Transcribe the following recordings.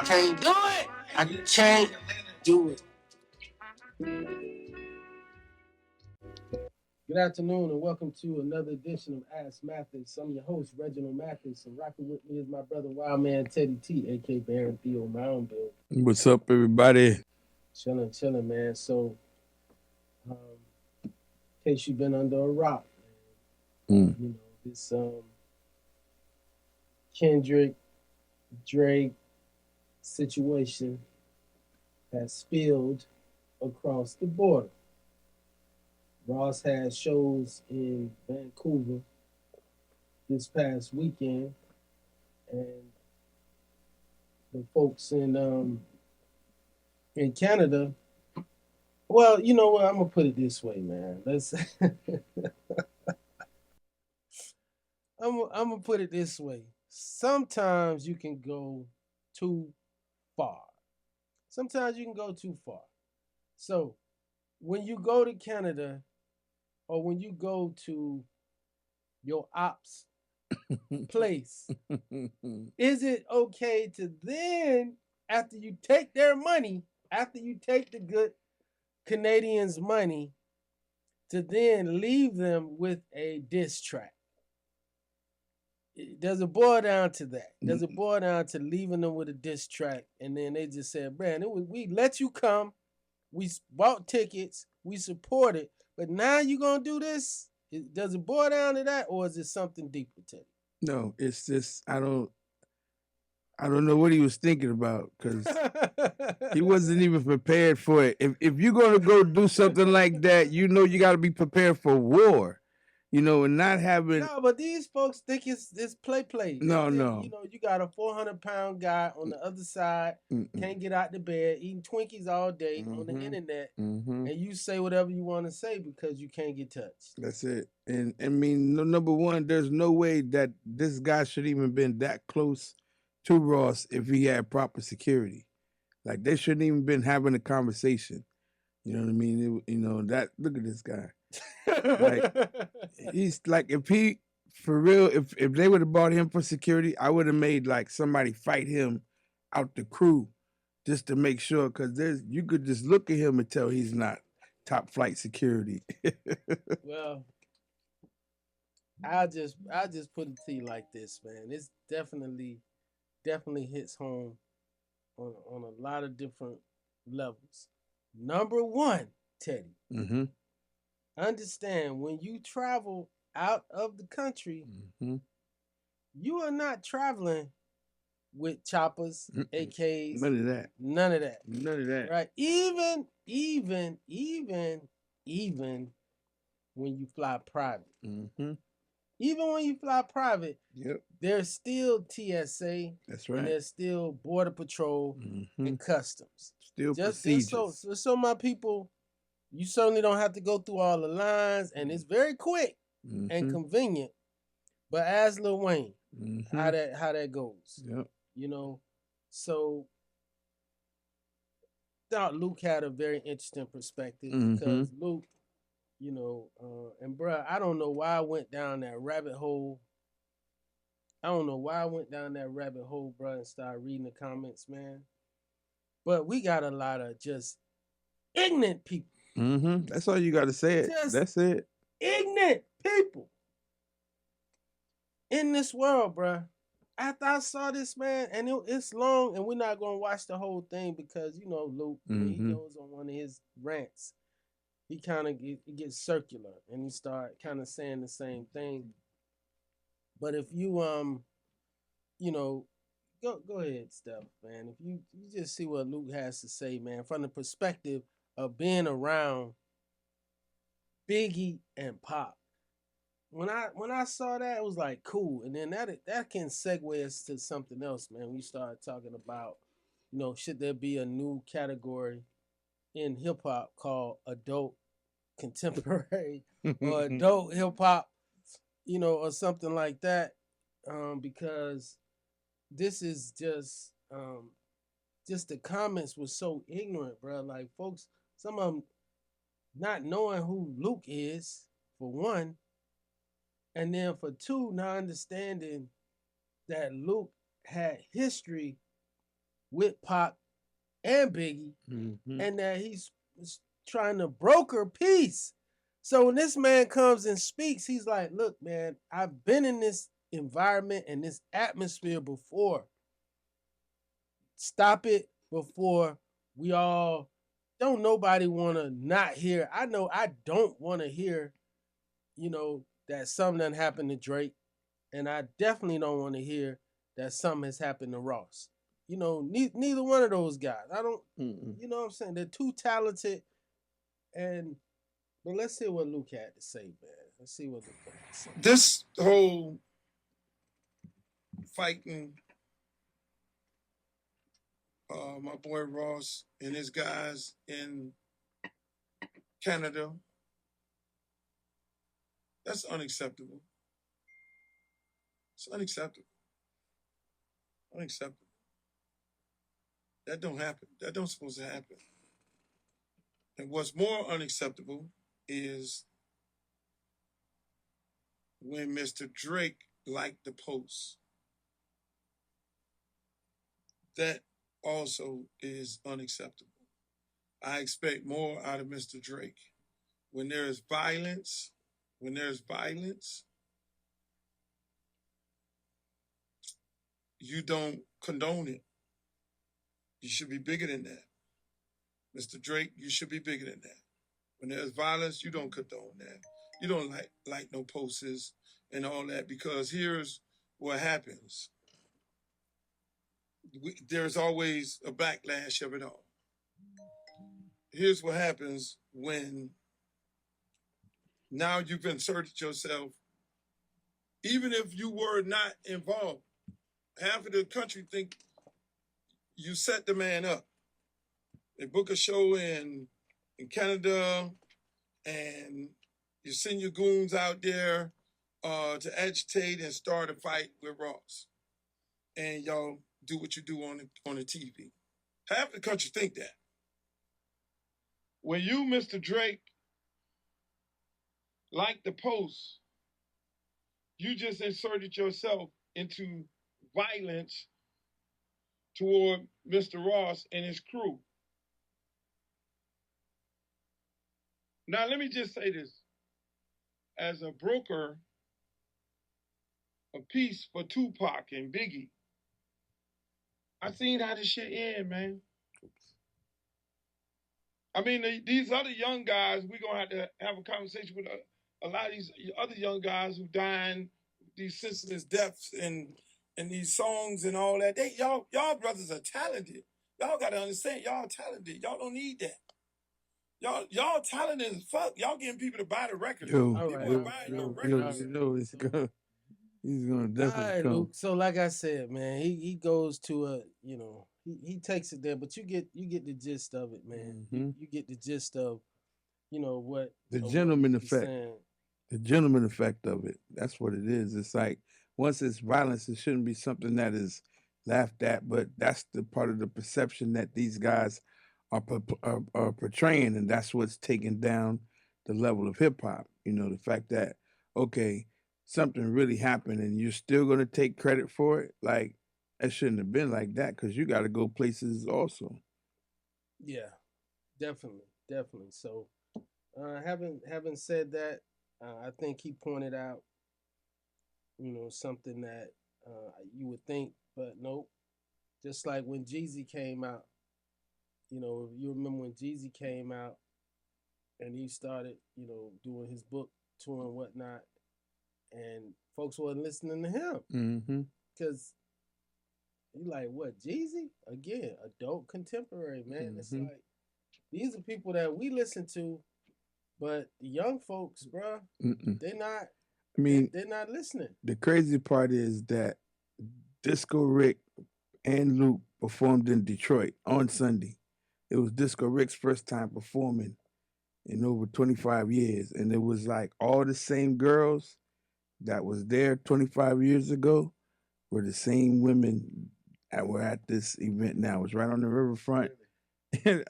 can't do it. I can't do it. Good afternoon and welcome to another edition of Ask Mathis. I'm your host, Reggie Mathis, and rocking with me is my brother, Wild Man Teddy T, aka Baron Theo Mound-builder. What's up, everybody? Chilling, man. So, in case you've been under a rock, man, you know, this Kendrick Drake situation has spilled across the border. Ross had shows in Vancouver this past weekend, and the folks in Canada. Well, you know what? I'm gonna put it this way, man. I'm gonna put it this way. Sometimes you can go too far. Sometimes you can go too far. So when you go to Canada, or when you go to your ops place, is it okay to then, after you take their money, after you take the good Canadians' money, to then leave them with a diss track? Does it boil down to that? Does it boil down to leaving them with a diss track, and then they just said, man, we let you come, we bought tickets, we supported, but now you gonna do this? Does it boil down to that, or is it something deeper, Teddy? No, it's just I don't know what he was thinking about, because he wasn't even prepared for it. If you're gonna go do something like that, you know you got to be prepared for war, you know, and not having. No, but these folks think it's play. No. You know, you got a 400-pound guy on the other side, can't get out the bed, eating Twinkies all day on the internet, and you say whatever you want to say because you can't get touched. That's it. And I mean, number one, there's no way that this guy should even been that close to Ross if he had proper security. Like, they shouldn't even been having a conversation. You know what I mean? That, look at this guy. Like, he's like, if he, for real, if they would have bought him for security, I would have made like somebody fight him out the crew just to make sure, because you could just look at him and tell he's not top flight security. Well, I just put it to you like this, man. It's definitely hits home on a lot of different levels. Number one, Teddy. Understand, when you travel out of the country, you are not traveling with choppers, AKs. None of that. Right? Even when you fly private. Even when you fly private, there's still TSA. That's right. And there's still Border Patrol and Customs. Still procedures. Just so my people, you certainly don't have to go through all the lines, and it's very quick and convenient. But as Lil Wayne, how that goes. Yep. You know, so I thought Luke had a very interesting perspective, because Luke, you know, and bruh, I don't know why I went down that rabbit hole. Bruh, and started reading the comments, man. But we got a lot of just ignorant people. That's all you got to say. That's it. Ignorant people in this world, bruh. After I saw this, man, and it's long, and we're not going to watch the whole thing because, you know, Luke, when he goes on one of his rants, he kind of gets circular, and he start kind of saying the same thing. But if you, you know, go ahead, Steph, man. If you just see what Luke has to say, man, from the perspective of being around Biggie and Pop. When I saw that, it was like, cool. And then that can segue us to something else, man. We started talking about, you know, should there be a new category in hip hop called adult contemporary or adult hip hop, you know, or something like that, because this is just the comments were so ignorant, bro. Like, folks, some of them not knowing who Luke is, for one, and then for two, not understanding that Luke had history with Pac and Biggie, and that he's trying to broker peace. So when this man comes and speaks, he's like, look, man, I've been in this environment and this atmosphere before. Stop it before we all don't nobody want to not hear. I know I don't want to hear, that something done happened to Drake. And I definitely don't want to hear that something has happened to Ross. Neither one of those guys. I don't, you know what I'm saying? They're too talented. But let's hear what Luke had to say, man. Let's see what Luke had to say. This whole fighting my boy Ross and his guys in Canada, that's unacceptable. It's unacceptable. Unacceptable. That don't happen. That don't supposed to happen. And what's more unacceptable is when Mr. Drake liked the post. That also is unacceptable. I expect more out of Mr. Drake. When there's violence, you don't condone it. You should be bigger than that. Mr. Drake, you should be bigger than that. When there's violence, you don't condone that. You don't like no posters and all that, because here's what happens. There's always a backlash of it all. Here's what happens when now you've inserted yourself, even if you were not involved. Half of the country think you set the man up. They book a show in Canada, and you send your goons out there to agitate and start a fight with Ross. And y'all do what you do on the TV. Half the country think that. When you, Mr. Drake, like the post, you just inserted yourself into violence toward Mr. Ross and his crew. Now, let me just say this. As a broker of peace for Tupac and Biggie, I seen how this shit end, man. I mean, these other young guys, we're going to have a conversation with a lot of these other young guys who dying, these senseless deaths and these songs and all that. Y'all brothers are talented. Y'all got to understand, y'all talented. Y'all don't need that. Y'all talented as fuck. Y'all getting people to buy the record. He's gonna definitely come. Luke. So like I said, man, he goes to he takes it there, but you get the gist of it, man. You get the gist of what the gentleman effect. The gentleman effect of it. That's what it is. It's like once it's violence, it shouldn't be something that is laughed at, but that's the part of the perception that these guys are portraying, and that's what's taking down the level of hip hop. The fact that, okay, something really happened and you're still going to take credit for it. Like, it shouldn't have been like that, because you got to go places also. Yeah, definitely. So, having said that, I think he pointed out, something that you would think, but nope. Just like when Jeezy came out, you remember when Jeezy came out and he started, doing his book tour and whatnot, and folks wasn't listening to him because you like, what, Jeezy? Again, adult contemporary, man. It's like, these are people that we listen to, but the young folks, bro, they're not. I mean, they're not listening. The crazy part is that Disco Rick and Luke performed in Detroit on Sunday. It was Disco Rick's first time performing in over 25 years. And it was like all the same girls that was there 25 years ago were the same women that were at this event now. It was right on the riverfront. If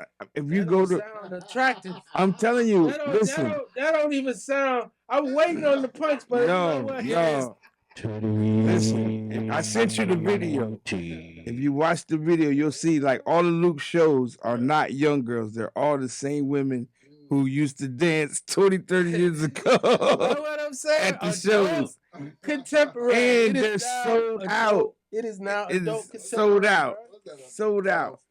you go to, sound attractive. I'm telling you, that listen. don't even sound. I'm waiting on the punch, but no. Listen, I sent you the video. If you watch the video, you'll see like all of Luke's shows are not young girls. They're all the same women who used to dance 20, 30 years ago. You know what I'm saying? At the shows. Contemporary. And they're sold out. It is now It adult is contemporary. sold out. Bro. Sold out.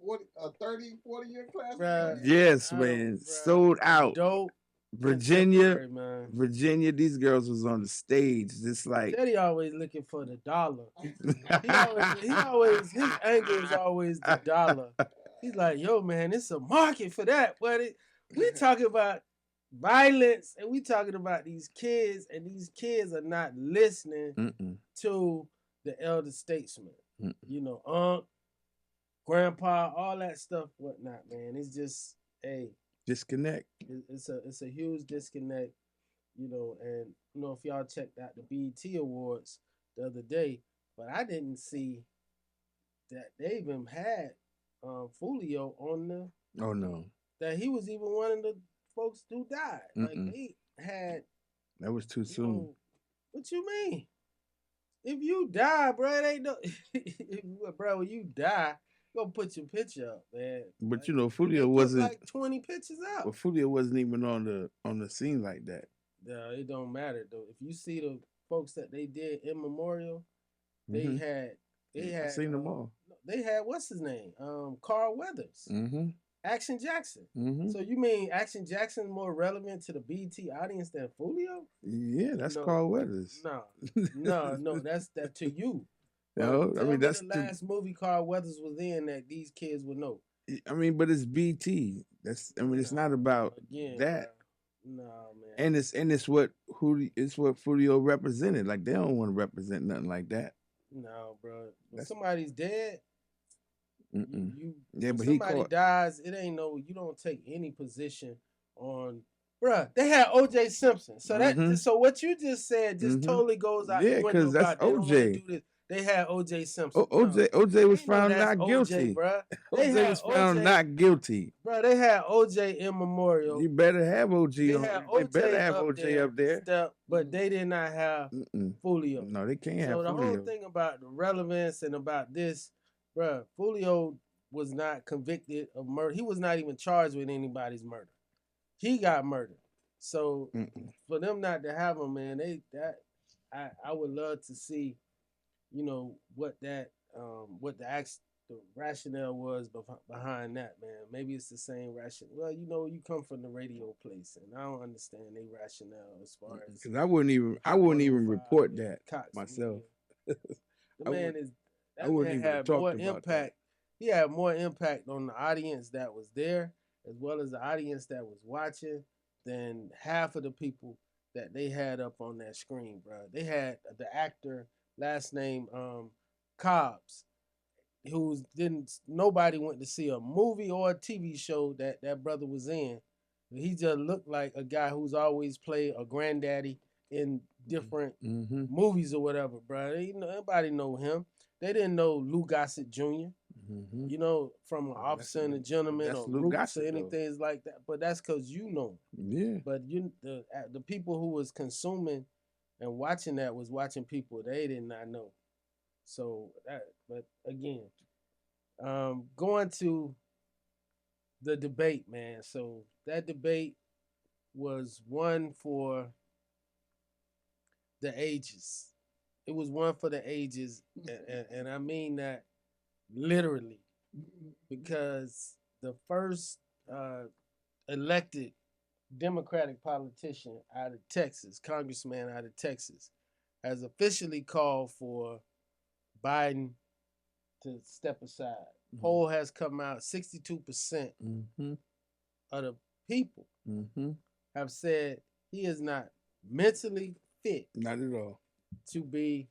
30, 40-year class? Bruh, Yes, man. Sold out. Adult Virginia, man. Virginia, these girls was on the stage. Just like Daddy always looking for the dollar. he always his angle is always the dollar. He's like, yo, man, it's a market for that. But we talking about violence and we talking about these kids, and these kids are not listening to the elder statesman. You know, unc, grandpa, all that stuff, whatnot, man. It's just disconnect. It's a huge disconnect, you know. And you know, if y'all checked out the BET Awards the other day, but I didn't see that they even had Fulio on the. Oh no, that he was even one of the folks who died. Like they had. That was too soon. Know, what you mean? If you die, bro, it ain't no. Bro, when you die, go put your picture up, man. But like, you know, Fulio wasn't like 20 pictures out. But Fulio wasn't even on the scene like that. Yeah, it don't matter though. If you see the folks that they did in memorial, they had. I seen them all. They had what's his name? Carl Weathers. Action Jackson. So you mean Action Jackson more relevant to the BET audience than Fulio? Yeah, that's Carl Weathers. No, that's that to you. No, I mean that's the last movie Carl Weathers was in that these kids would know. I mean, but it's BT. It's not about that. No, man. And it's what Fulio represented. Like they don't want to represent nothing like that. No, bro. When somebody's dead, but somebody dies, it ain't no. You don't take any position on. Bruh, they had O.J. Simpson. So that so what you just said just totally goes out. Yeah, because that's O.J. They had O.J. Simpson. O.J. was found not guilty. O.J. was found not guilty. Bro, they had O.J. in memorial. You better have O.J. They better have O.J. up there. But they did not have Fulio. No, they can't have Fulio. So the whole thing about the relevance and about this, bro, Fulio was not convicted of murder. He was not even charged with anybody's murder. He got murdered. So for them not to have him, man, I would love to see, you know, what the rationale was behind that, man. Maybe it's the same rationale. Well, you know, you come from the radio place, and I don't understand their rationale as far as because I wouldn't even report that myself. The man had more impact. He had more impact on the audience that was there, as well as the audience that was watching, than half of the people that they had up on that screen, bro. They had the actor, last name Cobbs, nobody went to see a movie or a TV show that brother was in. He just looked like a guy who's always played a granddaddy in different movies or whatever, bro. Nobody know him. They didn't know Lou Gossett Jr., you know, from an Officer and a Gentleman or Roots or anything like that. But that's because you know. Yeah. But the people who was consuming and watching that was watching people they did not know. So but again, going to the debate, man. So that debate was one for the ages. It was one for the ages, and I mean that literally, because the first elected Democratic politician out of Texas, congressman out of Texas, has officially called for Biden to step aside. Poll has come out, 62% of the people have said he is not mentally fit. Not at all. To be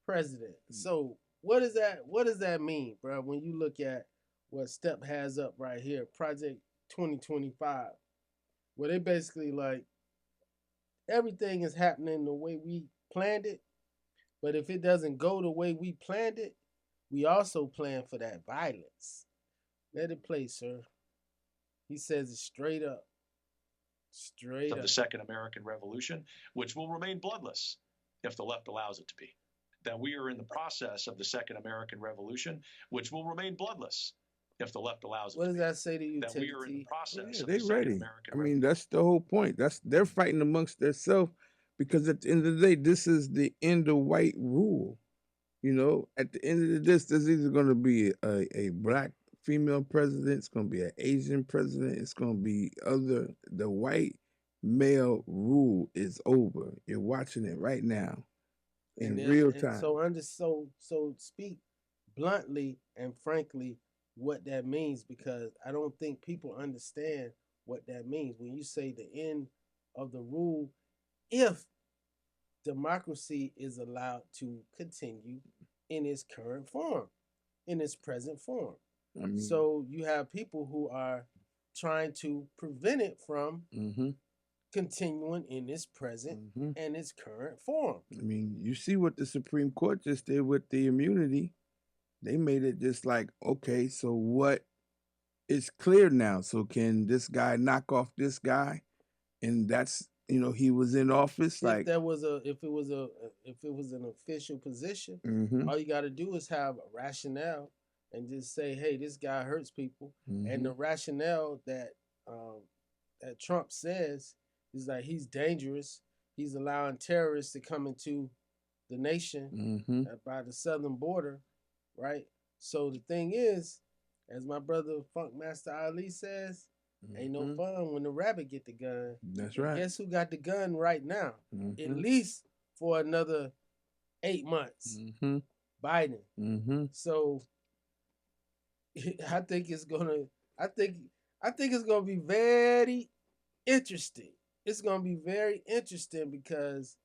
president. So what does that mean, bro? When you look at what Step has up right here, Project 2025, where they basically like everything is happening the way we planned it, but if it doesn't go the way we planned it, we also plan for that violence. Let it play, sir. He says it straight up. Straight up. Of the Second American Revolution, which will remain bloodless. if the left allows it to be. That we are in the process of the Second American Revolution, which will remain bloodless if the left allows it What to does be. that say to you, That we are in the Teddy T? process Yeah, of they the Second ready. American I mean, Revolution. that's the whole point. They're fighting amongst themselves because at the end of the day, this is the end of white rule. You know, at the end of this, there's either going to be a black female president, it's going to be an Asian president, it's going to be the white male rule is over. You're watching it right now in real time. So speak bluntly and frankly what that means, because I don't think people understand what that means when you say the end of the rule, if democracy is allowed to continue in its current form, in its present form. I mean, So you have people who are trying to prevent it from continuing in its present and its current form. I mean, you see what the Supreme Court just did with the immunity. They made it just like, okay, so what? It's clear now. So can this guy knock off this guy? And that's, you know, he was in office. Like, if it was an official position, all you got to do is have a rationale and just say, hey, this guy hurts people. And the rationale that that Trump says is that he's dangerous. He's allowing terrorists to come into the nation by the southern border, right? So the thing is, as my brother Funk Master Ali says, ain't no fun when the rabbit get the gun. That's and right. Guess who got the gun right now? At least for another 8 months. Biden. So I think it's gonna be very interesting. It's gonna be very interesting because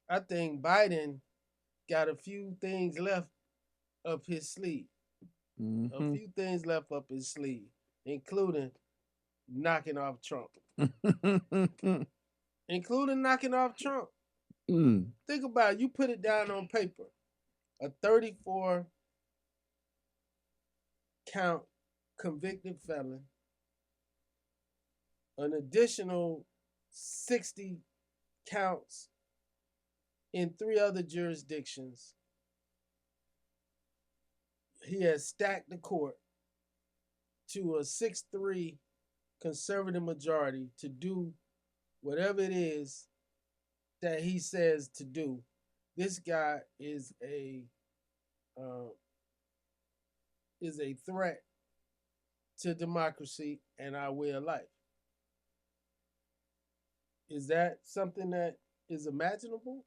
I think Biden got a few things left up his sleeve. A few things left up his sleeve, including knocking off Trump. Think about it. You put it down on paper. A 34 count convicted felon, an additional 60 counts in 3 other jurisdictions. He has stacked the court to a 6-3 conservative majority to do whatever it is that he says to do. This guy is a threat to democracy and our way of life. Is that something that is imaginable?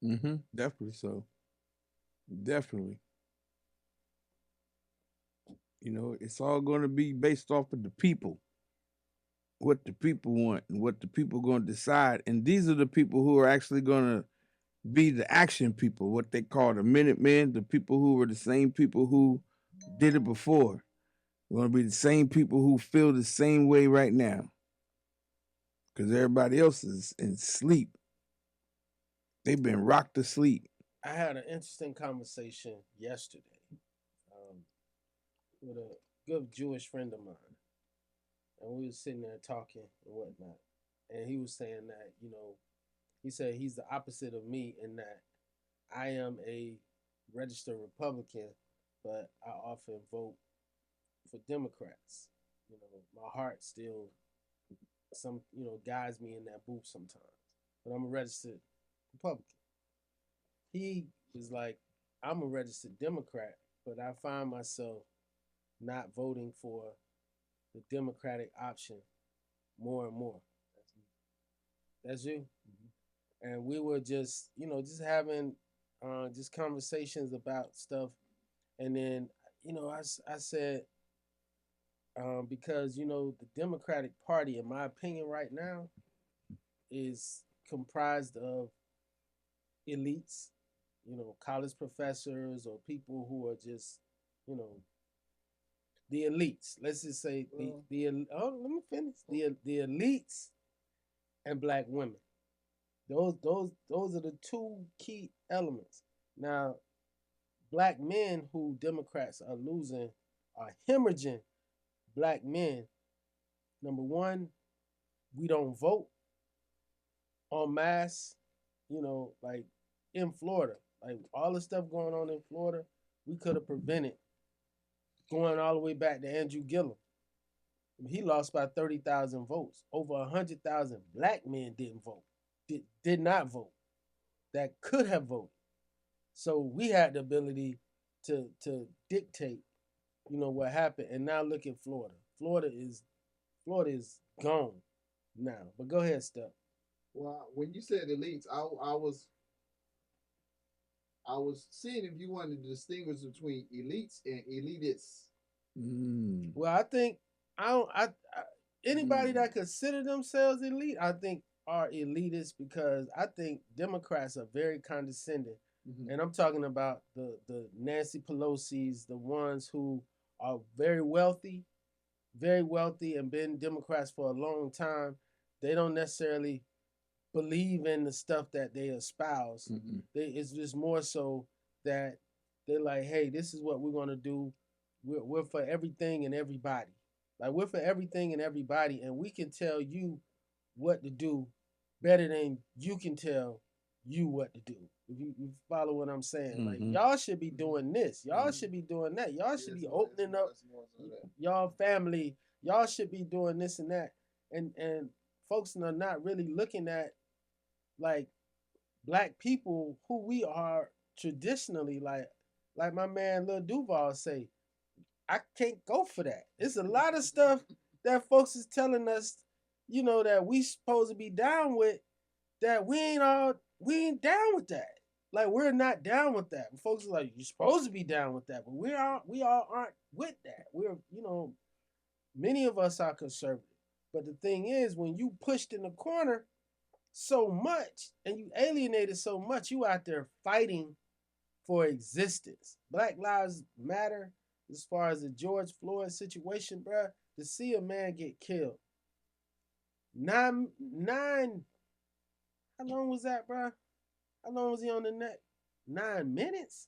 Definitely so. Definitely. You know, it's all going to be based off of the people, what the people want and what the people going to decide. And these are the people who are actually going to be the action people, what they call the Minutemen, the people who were the same people who did it before. They're going to be the same people who feel the same way right now because everybody else is in sleep. They've been rocked to sleep. I had an interesting conversation yesterday with a good Jewish friend of mine. And we were sitting there talking and whatnot. And he was saying that, you know, he said he's the opposite of me in that I am a registered Republican, but I often vote for Democrats. You know, my heart still guides me in that booth sometimes. But I'm a registered Republican. He was like, I'm a registered Democrat, but I find myself not voting for the Democratic option more and more. That's you. And we were just having just conversations about stuff. And then, I said, because, the Democratic Party, in my opinion right now, is comprised of elites, college professors or people who are just, the elites. Let's just say let me finish. The elites and black women. Those are the 2 key elements. Now, black men who Democrats are losing are hemorrhaging black men. Number one, we don't vote en masse you know, like in Florida, like all the stuff going on in Florida, we could have prevented going all the way back to Andrew Gillum. He lost by 30,000 votes. Over 100,000 black men didn't vote, did not vote, that could have voted. So we had the ability to dictate, you know, what happened. And now look at Florida. Florida is gone now. But go ahead, Steph. Well, when you said elites, I was seeing if you wanted to distinguish between elites and elitists. Well, I think anybody that consider themselves elite, I think are elitists, because I think Democrats are very condescending. And I'm talking about the Nancy Pelosi's, the ones who are very wealthy and been Democrats for a long time. They don't necessarily believe in the stuff that they espouse. It's just more so that they're like, hey, this is what we're going to do. We're for everything and everybody. Like, we're for everything and everybody, and we can tell you what to do better than you can tell you what to do. If you follow what I'm saying. Like, y'all should be doing this. Y'all should be doing that. Y'all should be opening up y'all family. Y'all should be doing this and that. And folks are not really looking at, like, black people who we are traditionally. Like my man Lil Duval say, I can't go for that. It's a lot of stuff that folks is telling us, you know, that we supposed to be down with, that we ain't down with that. Like, we're not down with that. And folks are like, you're supposed to be down with that, but we all aren't with that. We're, you know, many of us are conservative. But the thing is, when you pushed in the corner so much and you alienated so much, you out there fighting for existence. Black Lives Matter, as far as the George Floyd situation, bruh, to see a man get killed. Nine, how long was that, bruh? How long was he on the net? 9 minutes?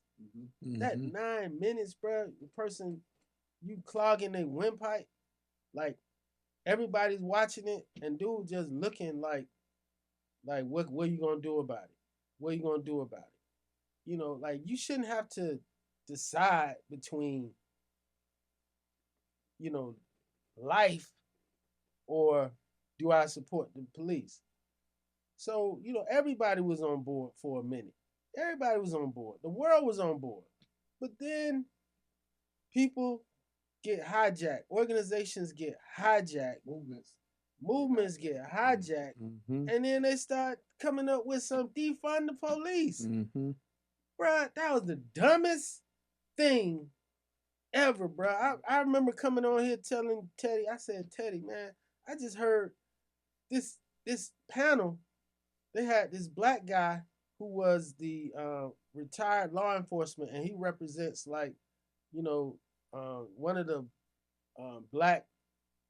That 9 minutes, bruh, the person, you clogging their windpipe, like, everybody's watching it, and dude just looking like what are you gonna do about it? What are you gonna do about it? You know, like, you shouldn't have to decide between, you know, life or do I support the police? So, you know, everybody was on board for a minute. Everybody was on board. The world was on board. But then people get hijacked. Organizations get hijacked. Movements get hijacked. And then they start coming up with some defund the police. Bruh, that was the dumbest thing ever, bruh. I remember coming on here telling Teddy, I said, Teddy, man, I just heard this panel. They had this black guy who was the retired law enforcement, and he represents, like, you know, one of the black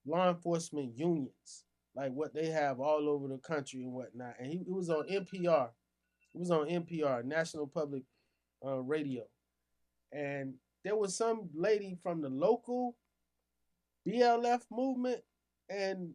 law enforcement unions, like what they have all over the country and whatnot. And it was on NPR. It was on NPR, National Public Radio. And there was some lady from the local BLF movement, and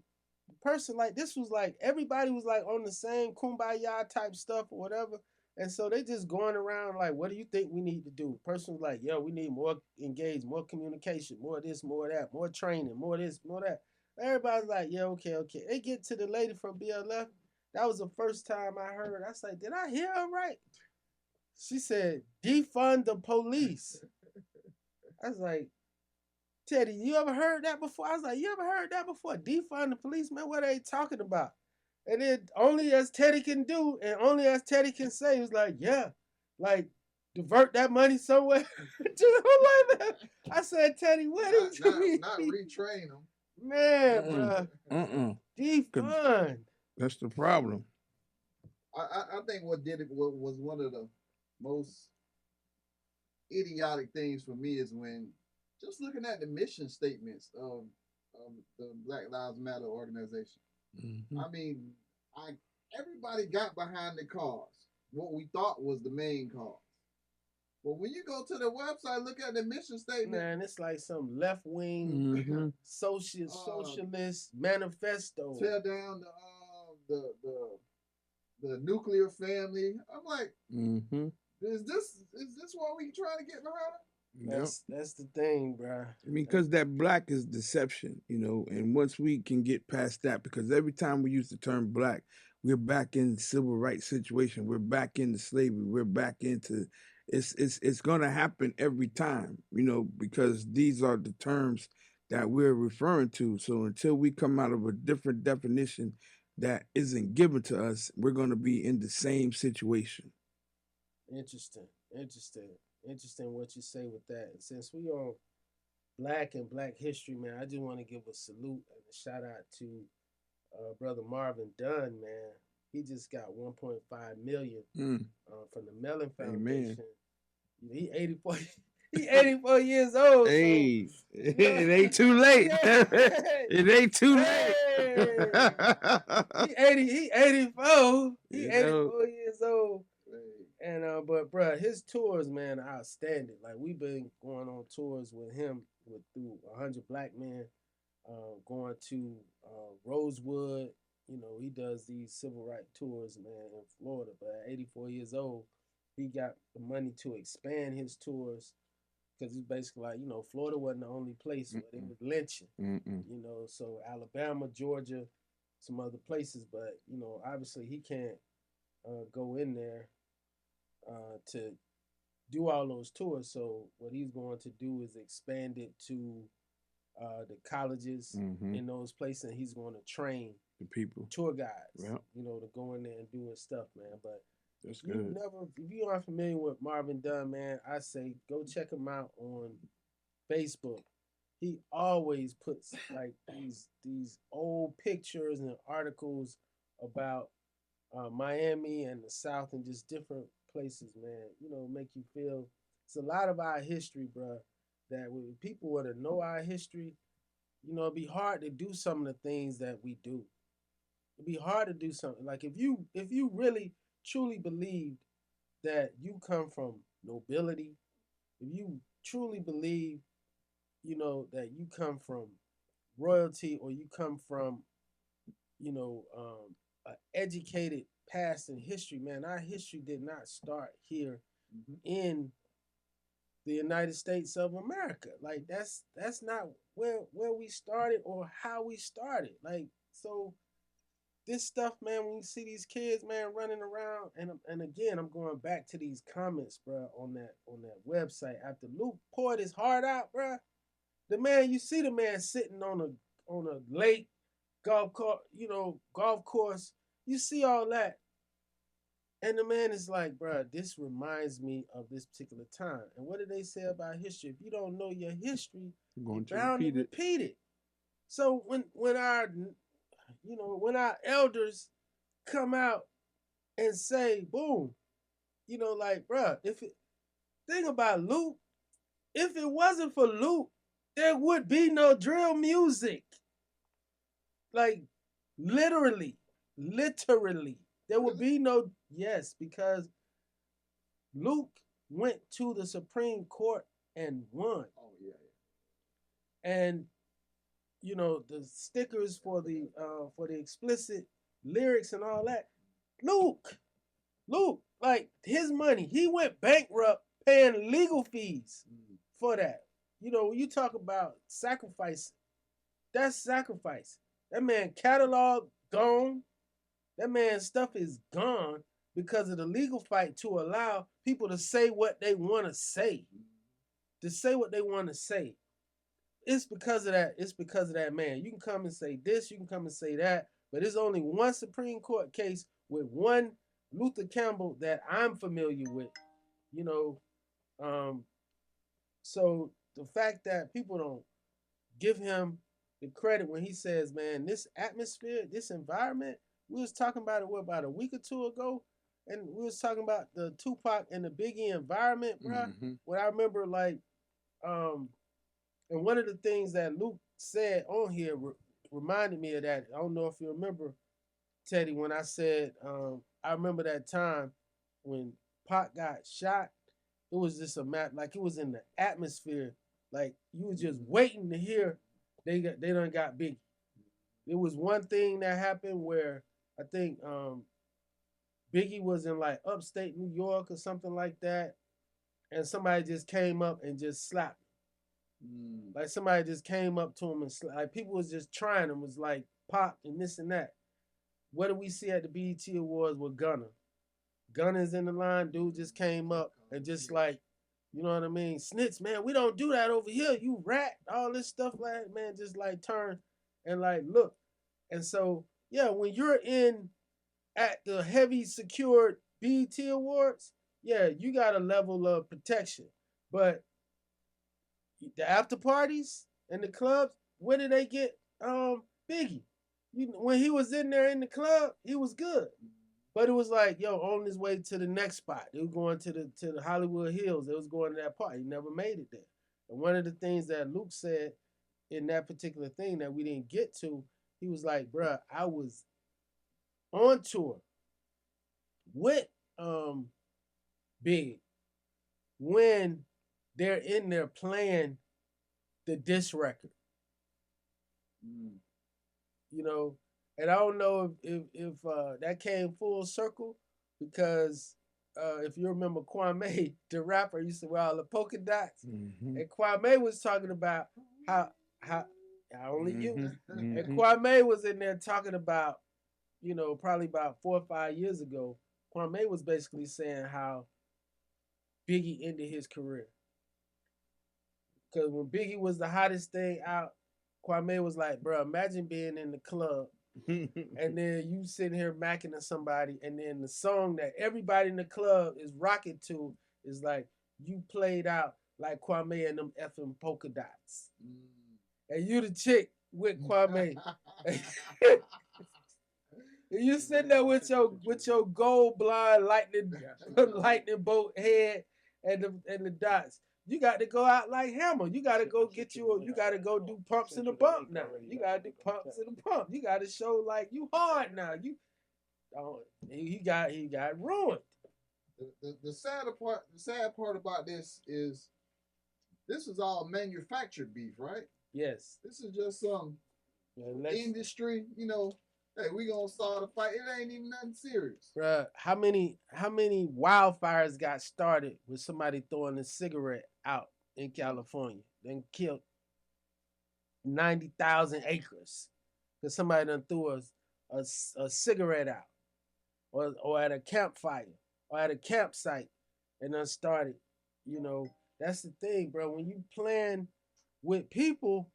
the person, like, this was like, everybody was like on the same kumbaya type stuff or whatever. And so they just going around like, what do you think we need to do? The person was like, yo, we need more engagement, more communication, more of this, more of that, more training, more of this, more of that. Everybody's like, yeah, okay. They get to the lady from BLF. That was the first time I heard. I was like, did I hear her right? She said, defund the police. I was like, Teddy, you ever heard that before? I was like, you ever heard that before? Defund the police, man, what are they talking about? And then only as Teddy can do, and only as Teddy can say, he was like, yeah, like, divert that money somewhere. I said, Teddy, what is it? Not retrain them. Man, bro. Defund. That's the problem. I think what did it was one of the most idiotic things for me is when just looking at the mission statements of the Black Lives Matter organization. I mean, everybody got behind the cause, what we thought was the main cause. But when you go to the website, look at the mission statement. Man, it's like some left-wing socialist manifesto. Tear down the nuclear family. I'm like, Mm-hmm. is this what we trying to get behind? Yep. That's the thing, bro. I mean, because that black is deception, you know, and once we can get past that, because every time we use the term black, we're back in the civil rights situation. We're back into slavery. We're back into it's gonna happen every time, you know, because these are the terms that we're referring to. So until we come out of a different definition that isn't given to us, we're gonna be in the same situation. Interesting, interesting what you say with that. And since we on Black and Black history, man, I just want to give a salute and a shout out to brother Marvin Dunn, man. He just got 1.5 million from the Mellon Foundation. Amen. He 84. He 84 years old. Hey, so, it ain't too late. It ain't too late. He 84. He You 84 know. years old. And but bruh, his tours, man, are outstanding. Like we've been going on tours with him through 100 Black Men, going to Rosewood. You know, he does these civil rights tours, man, in Florida. But at 84 years old, he got the money to expand his tours because it's basically like, you know, Florida wasn't the only place where they was lynching. You know, so Alabama, Georgia, some other places, but you know, obviously he can't go in there to do all those tours. So what he's going to do is expand it to the colleges in those places, and he's going to train the people, tour guides, yep. you know, to go in there and doing stuff, man. But that's if good. If you aren't familiar with Marvin Dunn, man, I say go check him out on Facebook. He always puts like these old pictures and articles about Miami and the South and just different places, man. You know, make you feel it's a lot of our history, bro. That when people were to know our history, you know, it'd be hard to do some of the things that we do. It'd be hard to do something like if you really truly believed that you come from nobility, if you truly believe, you know, that you come from royalty or you come from, you know, an educated past in history, man, our history did not start here in the United States of America. Like that's not where we started or how we started. Like, so this stuff, man, when you see these kids, man, running around, and again, I'm going back to these comments, bro, on that website. After Luke poured his heart out, bro, the man, you see the man sitting on a lake, golf course, you see all that. And the man is like, bro, this reminds me of this particular time. And what did they say about history? If you don't know your history, you're bound to repeat it. So when our elders come out and say, boom, you know, like, bro, think about Luke. If it wasn't for Luke, there would be no drill music. Like, literally, there would be no, yes, because Luke went to the Supreme Court and won. Oh yeah. And you know, the stickers for the explicit lyrics and all that. Luke, like his money, he went bankrupt paying legal fees for that. You know, when you talk about sacrifice, that's sacrifice. That man catalog gone. That man's stuff is gone because of the legal fight to allow people to say what they want to say. To say what they want to say. It's because of that. It's because of that man. You can come and say this, you can come and say that, but there's only one Supreme Court case with one Luther Campbell that I'm familiar with. You know, so the fact that people don't give him the credit when he says, man, this atmosphere, this environment, we was talking about it, about a week or two ago, and we was talking about the Tupac and the Biggie environment, bro. What I remember, like, and one of the things that Luke said on here reminded me of that. I don't know if you remember, Teddy, when I said, I remember that time when Pac got shot. It was just like it was in the atmosphere. Like you was just waiting to hear they done got Biggie. There was one thing that happened where I think Biggie was in like upstate New York or something like that, and somebody just came up and just slapped him. Like somebody just came up to him and like people was just trying him, was like pop and this and that. What do we see at the BET Awards with Gunna? Gunna's in the line, dude just came up and just like, you know what I mean? Snitch, man, we don't do that over here. You rat, all this stuff like, man, just like turn and like look. And so, yeah, when you're in at the heavy secured BET Awards, yeah, you got a level of protection. But the after parties and the clubs, where did they get Biggie? When he was in there in the club, he was good. But it was like, yo, on his way to the next spot. They were going to the Hollywood Hills. They was going to that party. He never made it there. And one of the things that Luke said in that particular thing that we didn't get to, he was like, bruh, I was on tour with Big when they're in there playing the diss record. You know, and I don't know if that came full circle because if you remember Kwame, the rapper, used to wear all the polka dots, and Kwame was talking about how only you, and Kwame was in there talking about, you know, probably about 4 or 5 years ago, Kwame was basically saying how Biggie ended his career. Because when Biggie was the hottest thing out, Kwame was like, bro, imagine being in the club and then you sitting here macking at somebody, and then the song that everybody in the club is rocking to is like, you played out like Kwame and them effing polka dots. And you the chick with Kwame. And you sitting there with your gold blonde lightning bolt head and the dots. You got to go out like Hammer. You got to go you got to go do pumps in the bump now. You got to do pumps in the pump. You got to show like you hard now. He got ruined. The sad part about this is all manufactured beef, right? Yes. This is just some industry, you know. Hey, we gonna start a fight. It ain't even nothing serious. Bruh, how many wildfires got started with somebody throwing a cigarette out in California, then killed 90,000 acres because somebody done threw a cigarette out, or at a campfire, or at a campsite, and then started. You know, that's the thing, bro. When you plan with people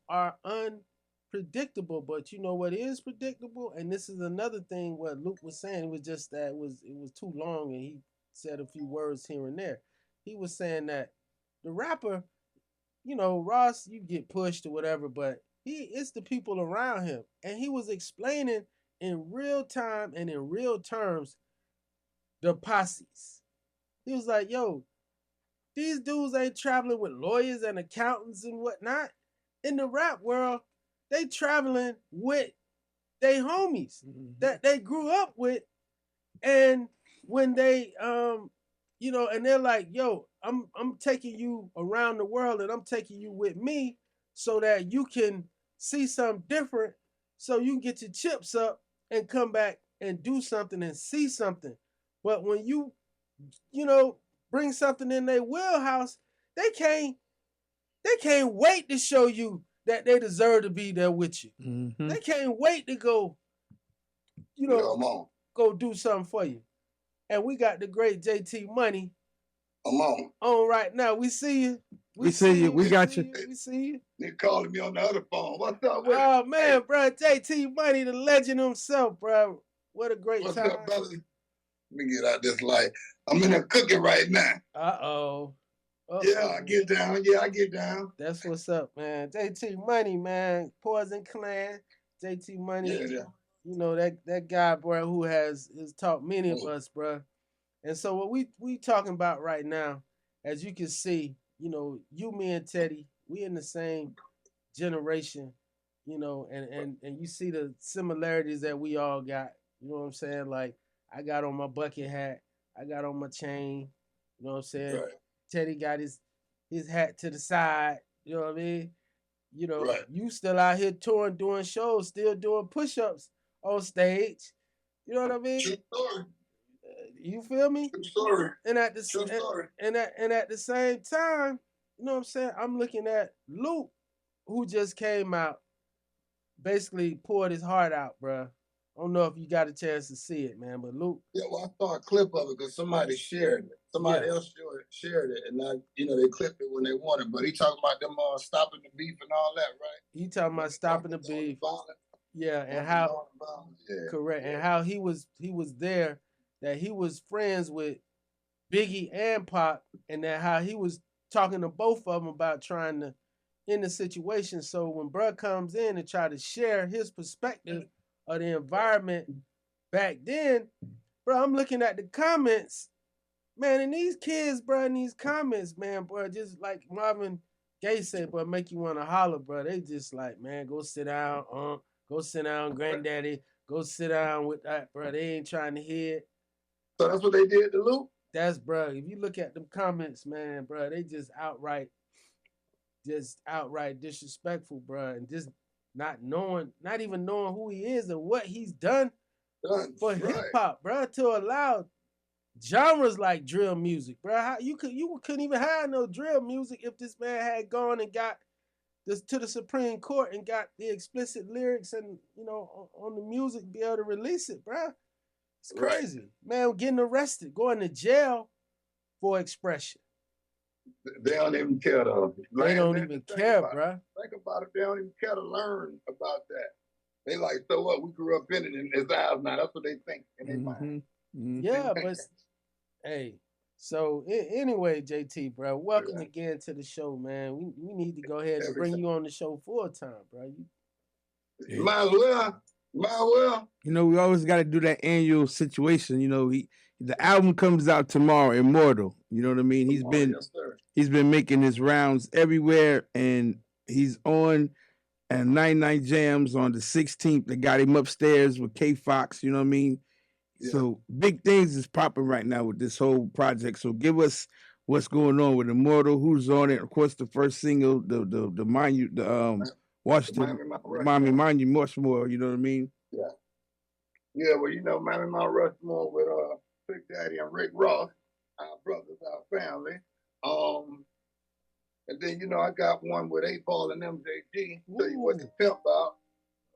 are unpredictable. But you know what is predictable, and this is another thing. What Luke was saying, it was just that it was too long, and he said a few words here and there. He was saying that the rapper, you know, Ross, you get pushed or whatever, but it's the people around him, and he was explaining in real time and in real terms the posses. He was like, yo, these dudes ain't traveling with lawyers and accountants and whatnot. In the rap world, they traveling with they homies that they grew up with. And when they, you know, and they're like, yo, I'm taking you around the world, and I'm taking you with me so that you can see something different, so you can get your chips up and come back and do something and see something. But when you know, bring something in their wheelhouse, they can't wait to show you that they deserve to be there with you. They can't wait to go, you know, go do something for you. And we got the great JT Money on right now. We see you. We see you. We got you. We see you. They calling me on the other phone. What's up with Oh it? man, bro, JT Money, the legend himself, bro. What a great What's time. up, brother? Let me get out this light. I'm in there cooking right now. Uh-oh. Yeah, I get down. Yeah, I get down. That's what's up, man. JT Money, man. Poison Clan. JT Money. Yeah. You know, that guy, bro, who has taught many of us, bro. And so what we talking about right now, as you can see, you know, you, me, and Teddy, we in the same generation, you know, and you see the similarities that we all got. You know what I'm saying? Like, I got on my bucket hat. I got on my chain. You know what I'm saying? Right. Teddy got his hat to the side. You know what I mean? You know, Right. You still out here touring, doing shows, still doing push-ups on stage. You know what I mean? True story. You feel me? True story. And at the True story. and at the same time, you know what I'm saying? I'm looking at Luke, who just came out, basically poured his heart out, bro. I don't know if you got a chance to see it, man, but Luke. Yeah, well, I saw a clip of it because somebody shared it. Somebody else shared it, and they clipped it when they wanted. But he talking about them stopping the beef and all that, right? He talking about stopping the beef. Yeah, and how correct, and how he was there, that he was friends with Biggie and Pac, and that how he was talking to both of them about trying to end the situation. So when Bruh comes in and try to share his perspective of the environment back then, bro, I'm looking at the comments, man, and these kids, bro, in these comments, man, bro, just like Marvin Gaye said, bro, make you want to holler, bro. They just like, man, go sit down, go sit down, granddaddy, go sit down with that, bro. They ain't trying to hear it. So that's what they did to Luke? That's, bro, if you look at them comments, man, bro, they just outright disrespectful, bro, and just not even knowing who he is and what he's done for hip hop, bro, to allow genres like drill music, bro. How you couldn't even have no drill music if this man had gone and got this to the Supreme Court and got the explicit lyrics and on the music, be able to release it, bro. It's crazy, man. Getting arrested, going to jail for expression. They don't even care though. They don't even care, bro. Think about it. They don't even care to learn about that. They like, so what? We grew up in it, and it's ours now. That's what they think in their mind. Yeah, but hey, so anyway, JT, bro, welcome again to the show, man. We need to go ahead and bring you on the show full time, bro. Might as well. We always got to do that annual situation. The album comes out tomorrow, Immortal. You know what I mean? He's been making his rounds everywhere, and he's on and 99 Jams on the 16th. They got him upstairs with K Fox. You know what I mean? Yeah. So big things is popping right now with this whole project. So give us what's going on with Immortal, who's on it. Of course, the first single, Mind You Rushmore. You know what I mean? Yeah. Yeah, well, Miami Mount Rushmore with Big Daddy and Rick Ross, our brothers, our family. And then, I got one with 8-Ball and MJG. Tell you what the pimp about.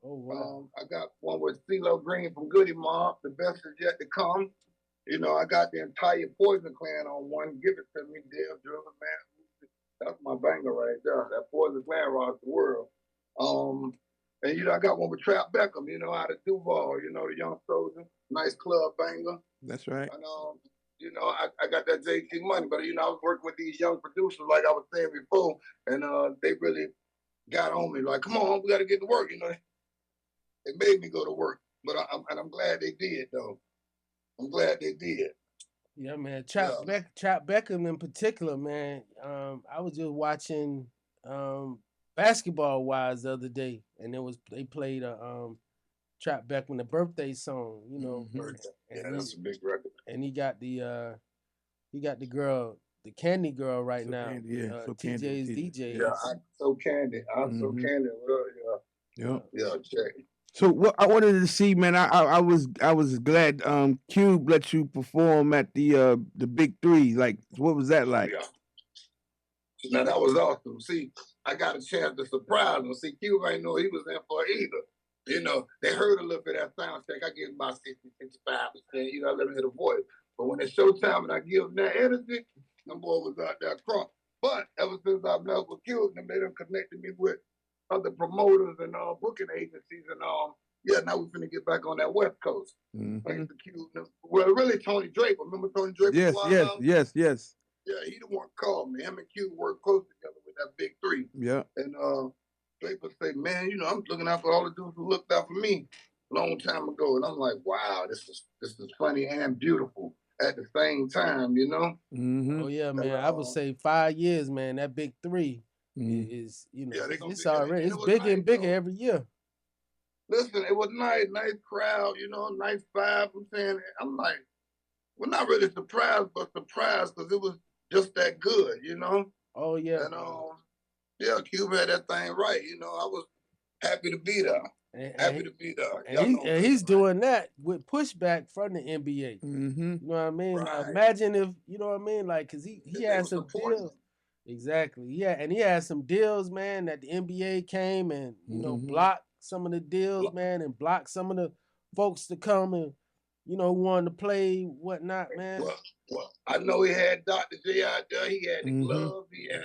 Oh, wow. I got one with CeeLo Green from Goody Mob. The best is yet to come. I got the entire Poison Clan on one. Give it to me, Dale Driller, man. That's my banger right there. That Poison Clan rocks the world. And, I got one with Trap Beckham, out of Duval, the young soldier. Nice club banger. That's right. And, I got that JT money, but, I was working with these young producers, like I was saying before, and they really got on me, like, come on, we got to get to work, They made me go to work, but I'm glad they did, though. I'm glad they did. Yeah, man. Trap Beckham in particular, man. I was just watching Basketball Wives the other day, and they played a Trap Beckham, the birthday song, Yeah, that's a big record. And he got the girl, the Candy girl right now. Candy, yeah, TJ's DJ. Yeah, I'm so candy. So candy. Yeah, check it. So what I wanted to see, man, I was glad Cube let you perform at the Big Three. Like, what was that like? Yeah. Now that was awesome. See, I got a chance to surprise him. See, Cube ain't know he was in for it either. They heard a little bit of that sound check. I give him about 60-65%. I let him hear the voice. But when it's showtime and I give him that energy, them boy was out there crunk. But ever since I've met with Cube, they done connected me with other promoters and booking agencies, and now we're finna get back on that West Coast. Thanks to Cube. Well, really Tony Draper. Remember Tony Draper? Yes. Yeah, he the one called me. Him and Cube worked close together with that Big Three. Yeah. And Draper said, man, I'm looking out for all the dudes who looked out for me a long time ago. And I'm like, wow, this is funny and beautiful at the same time, Oh yeah, man. I would say 5 years, man. That Big Three is, it's already it's bigger and bigger every year. Listen, it was nice crowd, nice vibe. I'm like, well, not really surprised, but surprised because it was just that good, Oh yeah. And yeah, Cube had that thing right. I was Happy to be there. Happy to be there. And he's doing that with pushback from the NBA. Mm-hmm. You know what I mean? Right. Imagine if, you know what I mean? Like, cause he had some deals. Exactly. Yeah, and he had some deals, man, that the NBA came and, you know, blocked some of the deals, man, and blocked some of the folks to come and, you know, who wanted to play, whatnot, man. Well, I know he had Dr. J out there. He had the glove. He had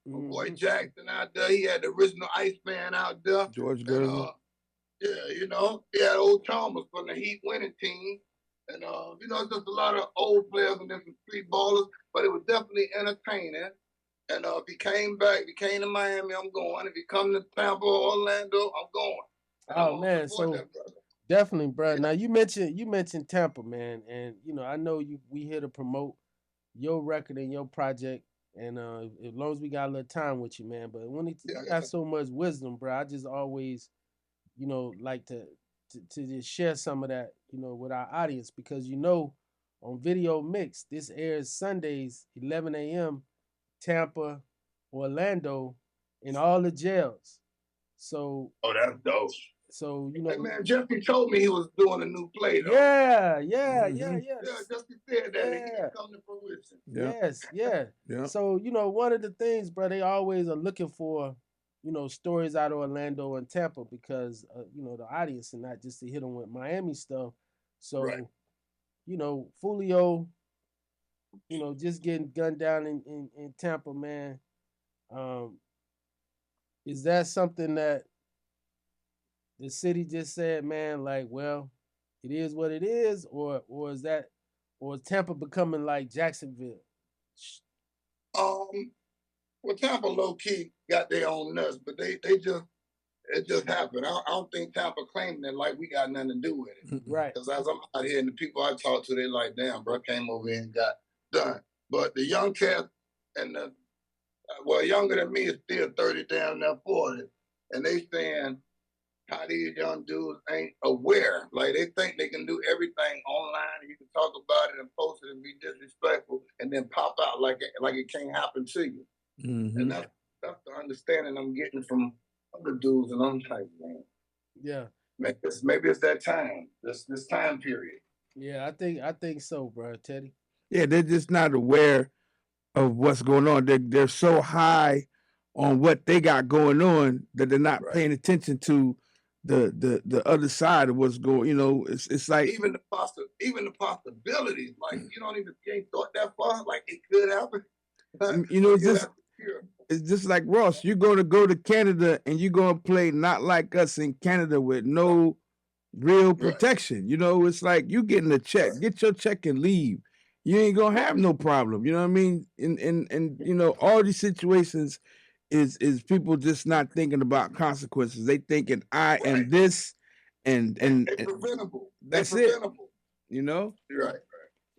my boy Jackson out there. He had the original Iceman out there. George Gervin. Yeah, you know, he had old Thomas from the Heat winning team. And, you know, just a lot of old players and then some street ballers, but it was definitely entertaining. And if he came to Miami, I'm going. If he come to Tampa or Orlando, I'm going. Oh, man, so definitely, bro. Now, you mentioned Tampa, man, and, you know, I know we here to promote your record and your project, and as long as we got a little time with you, man, but when you got so much wisdom, bro, I just always, you know, like to just share some of that, you know, with our audience, because, you know, on Video Mix, this airs Sundays, 11 a.m., Tampa, Orlando, in all the jails. So, that's dope. So, you know, hey man, Jeffrey told me he was doing a new play, though. Yeah. Yeah, Jeffrey said that it can't come to fruition. Yes. So, you know, one of the things, bro, they always are looking for, you know, stories out of Orlando and Tampa because, you know, the audience and not just to hit them with Miami stuff. So, you know, Fulio, you know, just getting gunned down in Tampa, man. Is that something that the city just said, man, like, well, it is what it is, or is Tampa becoming like Jacksonville? Well, Tampa low key got their own nuts, but it just happened. I don't think Tampa claiming it like we got nothing to do with it. Right. Because as I'm out here and the people I talk to, they like, damn, bro, came over here and got done. But the young cat and the younger than me is still 30 down there 40, and they saying how these young dudes ain't aware. Like they think they can do everything online and you can talk about it and post it and be disrespectful and then pop out like it can't happen to you. And that's the understanding I'm getting from other dudes and I'm like, man. Yeah. Maybe it's that time. This time period. Yeah, I think so, bro, Teddy. Yeah, they're just not aware of what's going on. They're so high on what they got going on that they're not paying attention to the other side of what's going. You know, it's like even the possibilities. Like you ain't thought that far. Like it could happen. You know, it's just like Ross. You're going to go to Canada and you're going to play not like us in Canada with no real protection. You know, it's like you getting a check. Get your check and leave. You ain't gonna have no problem. You know what I mean? And you know, all these situations is people just not thinking about consequences. They thinking I am this and it's preventable. That's it. You know? Right.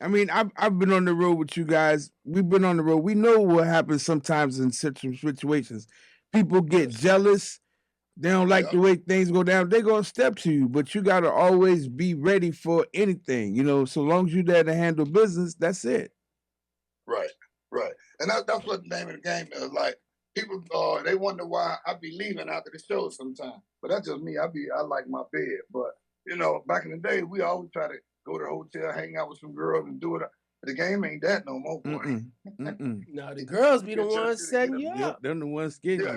I mean, I've been on the road with you guys. We've been on the road. We know what happens sometimes in certain situations. People get jealous. They don't like the way things go down. They're going to step to you, but you got to always be ready for anything. You know, so long as you're there to handle business, that's it. Right. And that's what the name of the game is. Like, people, they wonder why I be leaving after the show sometimes. But that's just me. I like my bed. But, you know, back in the day, we always try to go to the hotel, hang out with some girls and do it. The game ain't that no more, boy. No, the girls be the ones setting you up. They're the ones getting you.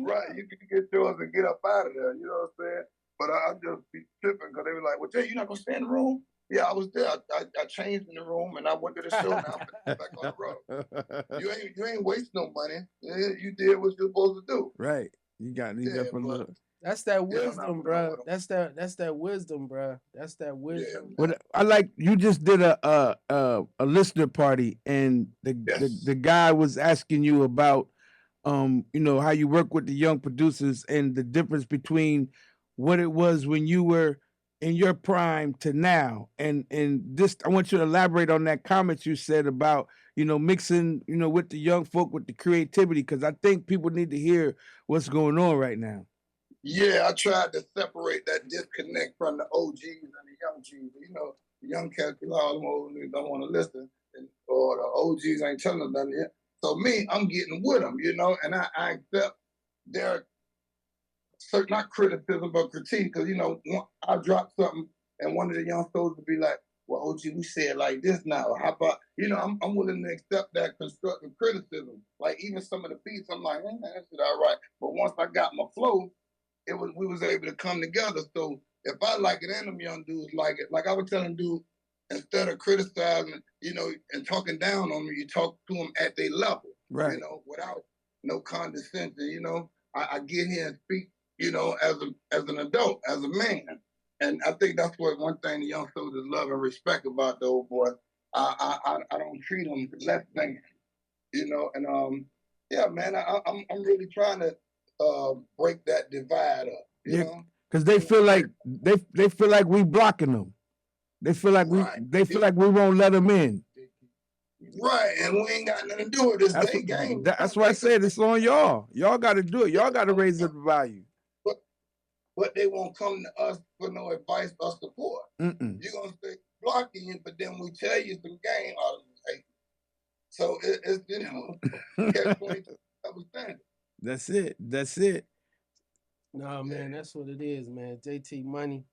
Right, you can get yours and get up out of there, you know what I'm saying? But I just be tripping because they were like, well, Jay, you're not going to stay in the room? Yeah, I was there. I changed in the room and I went to the show now. I'm back on the road. You ain't wasting no money. You did what you're supposed to do. Right. You got these up a little. That's that wisdom, bro. That's that wisdom, bro. That's that wisdom. Yeah. Well, I like you just did a listener party, and the guy was asking you about, you know, how you work with the young producers and the difference between what it was when you were in your prime to now, and this I want you to elaborate on that comment you said about, you know, mixing, you know, with the young folk with the creativity, because I think people need to hear what's going on right now. Yeah, I tried to separate that disconnect from the OGs and the young G's. You know, the young cats, all them old niggas don't want to listen, or the OGs ain't telling them nothing yet. So me, I'm getting with them, you know, and I accept their not criticism, but critique. Because, I drop something and one of the young soldiers would be like, well, OG, we said like this now. How about, I'm willing to accept that constructive criticism. Like even some of the beats, I'm like, that's all right. But once I got my flow, we was able to come together. So if I like it and them young dudes like it, like I was telling dudes, instead of criticizing, and talking down on them, you talk to them at their level, right? Without no condescension. I get here and speak, as an adult, as a man. And I think that's what one thing the young soldiers love and respect about the old boy. I don't treat them less than, and yeah, man, I'm really trying to break that divide up, you know, because they feel like they feel like we blocking them. They feel like we won't let them in. Right, and we ain't got nothing to do with this. That's why I said it's on y'all. Y'all got to do it. Y'all got to raise the value. But they won't come to us for no advice or support. You're gonna say blocking you, but then we tell you some game out of it. So it's catch 22 double standard. That's it. No, man, that's what it is, man. JT Money,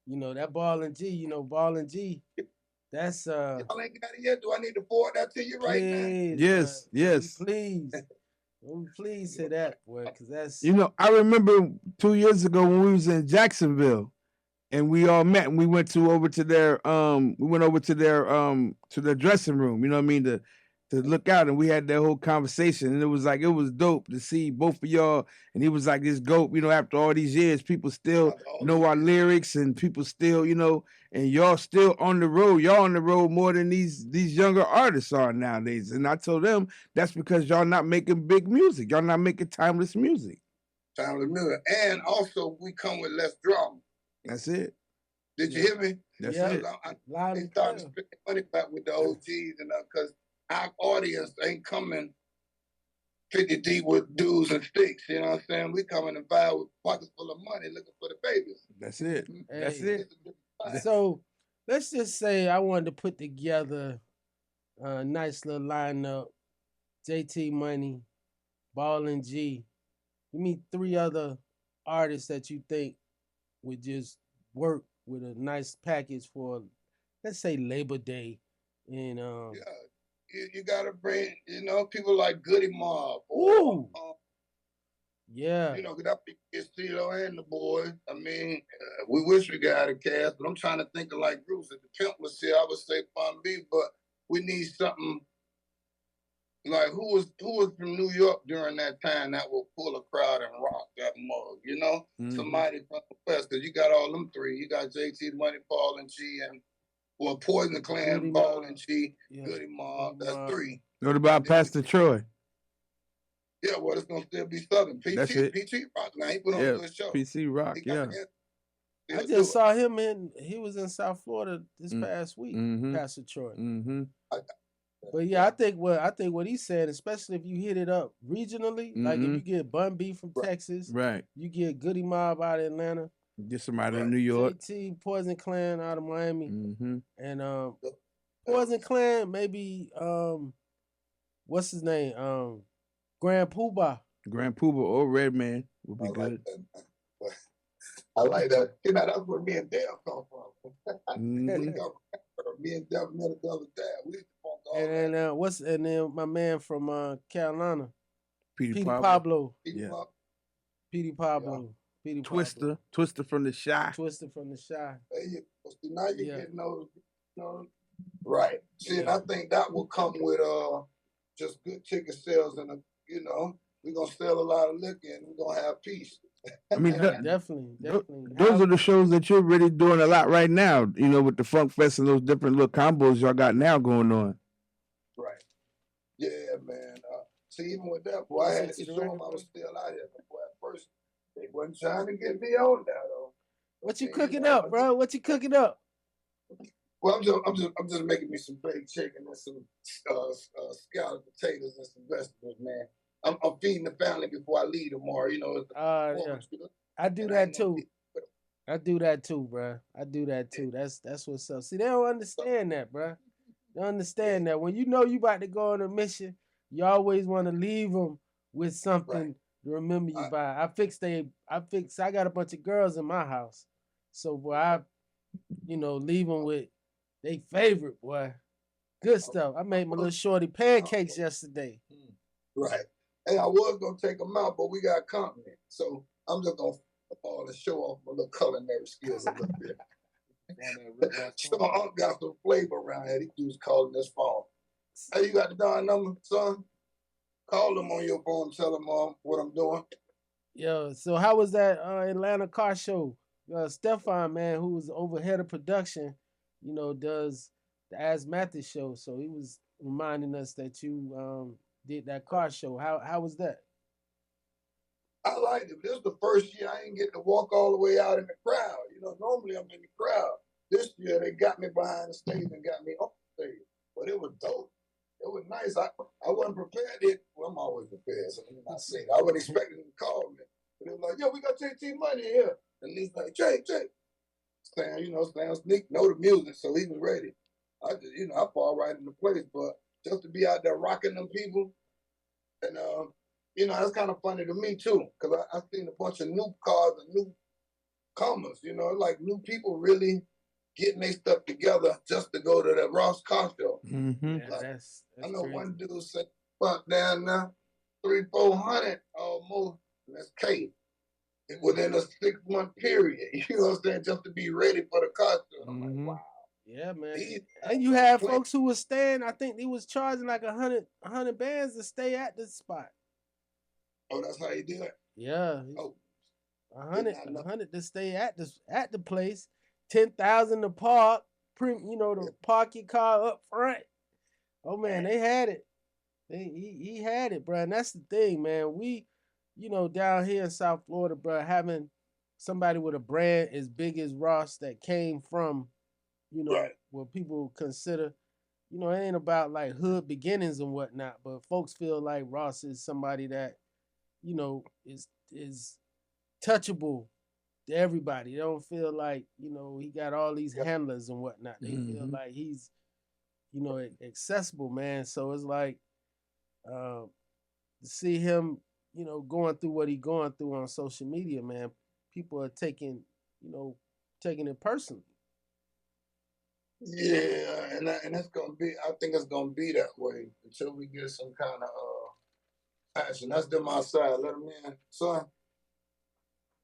that Ball and G, Ball and G. That's y'all ain't got it yet. Do I need to forward that to you right now? Yes. Please. Please say that, boy, because that's. I remember 2 years ago when we was in Jacksonville, and we all met, and we went over to their dressing room. You know what I mean, to look out, and we had that whole conversation, and it was dope to see both of y'all. And he was like this GOAT. After all these years, people still know our lyrics, and people still, and y'all still on the road. Y'all on the road more than these younger artists are nowadays. And I told them that's because y'all not making big music. Y'all not making timeless music. Timeless music. And also we come with less drama. That's it. Did you hear me? That's it. I started spending money back with the OGs and because our audience ain't coming 50 deep with dudes and sticks. You know what I'm saying? We coming to buy with pockets full of money looking for the babies. That's it. Hey. That's it. So let's just say I wanted to put together a nice little lineup. JT Money, Ball and G. Give me 3 other artists that you think would just work with a nice package for, let's say, Labor Day. And you gotta bring, people like Goody Mob. Ooh. Yeah. That it's CeeLo and the boys. I mean, we wish we got a cast, but I'm trying to think of like groups. If the Pimp was here, I would say Fun B, but we need something like who was from New York during that time that will pull a crowd and rock that mug, Somebody from the West, because you got all them 3. You got JT Money, Ball and G, and Poison Clan, Goody Ball Mob. and G, Yeah. Goody Mob. That's 3. What about Pastor Troy? Yeah, well, it's gonna still be Southern. PT Rock. Now he put on a good show. PC Rock, yeah. I just saw him he was in South Florida this past week, Pastor Troy. But yeah, I think what he said, especially if you hit it up regionally, like if you get Bun B from Texas, right? You get Goody Mob out of Atlanta, get somebody in New York, JT Poison Clan out of Miami, and Poison Clan maybe what's his name Grand Poobah or Redman would be good. I like that. That's where me and Dale come from. Me and Dale met the other day. We used to funk all and then my man from Carolina, Petey Pablo. Petey Pablo. Twister from the Shy. Now you're getting those, right. See, and I think that will come with just good ticket sales and we're gonna sell a lot of liquor and we're gonna have peace. I mean, definitely. Those are the shows that you're really doing a lot right now. With the Funk Fest and those different little combos y'all got now going on. Right. Yeah, man. See, even with that, boy, I had to show them I was still out here. Boy, at first, they wasn't trying to get me on that though. What you cooking up, bro? What you cooking up? Well, I'm just making me some baked chicken and some scalloped potatoes and some vegetables, man. I'm feeding the family before I leave tomorrow. Yeah. I do that too. I do that too, bro. I do that too. That's what's up. See, they don't understand that, bro. They don't understand that when you about to go on a mission, you always want to leave them with something remember you by. I got a bunch of girls in my house. So boy, I leave them with they favorite, boy. Good stuff. I made my little shorty pancakes yesterday. Right. Hey, I was gonna take them out, but we got company. So I'm just gonna show off my little culinary skills a little bit. So I got some flavor around here. These dudes calling this phone. Hey, you got the darn number, son? Call them on your phone, tell them what I'm doing. Yo, so how was that Atlanta car show? Stefan, man, who was over head of production, does the Ask Mathis show. So he was reminding us that you did that car show. How was that? I liked it. This is the first year I ain't getting to walk all the way out in the crowd. Normally I'm in the crowd. This year they got me behind the stage and got me on the stage. But it was dope. It was nice. I wasn't prepared. Well, I'm always prepared, so I'm not saying. I wasn't expecting them to call me. But they were like, yo, we got JT Money here. And he's like, Jay. Stan Sneak know the music, so he was ready. I just, I fall right into place. But just to be out there rocking them people, and that's kind of funny to me too, because I seen a bunch of new cars and new comers, like new people really getting their stuff together just to go to the Ross car show. Mm-hmm. Yeah, like, that's I know crazy. one dude said, fuck down now, 300-400 almost, and that's K. Within a 6-month period, you know what I'm saying, just to be ready for the car show. I'm like, wow. Yeah, man. And you had folks who was staying, I think they was charging like 100 bands to stay at the spot. Oh, that's how you do it? Yeah. Oh. 100 to stay at the place, 10,000 to park, to park your car up front. Oh man, they had it. He had it, bro. And that's the thing, man. We, down here in South Florida, bro, having somebody with a brand as big as Ross that came from, what people consider, it ain't about like hood beginnings and whatnot, but folks feel like Ross is somebody that, is touchable to everybody. They don't feel like, he got all these handlers and whatnot. They feel like he's, accessible, man. So it's like to see him, going through what he's going through on social media, man, people are taking it personally. Yeah, and it's gonna be. I think it's gonna be that way until we get some kind of action. That's them outside. Let them in, son.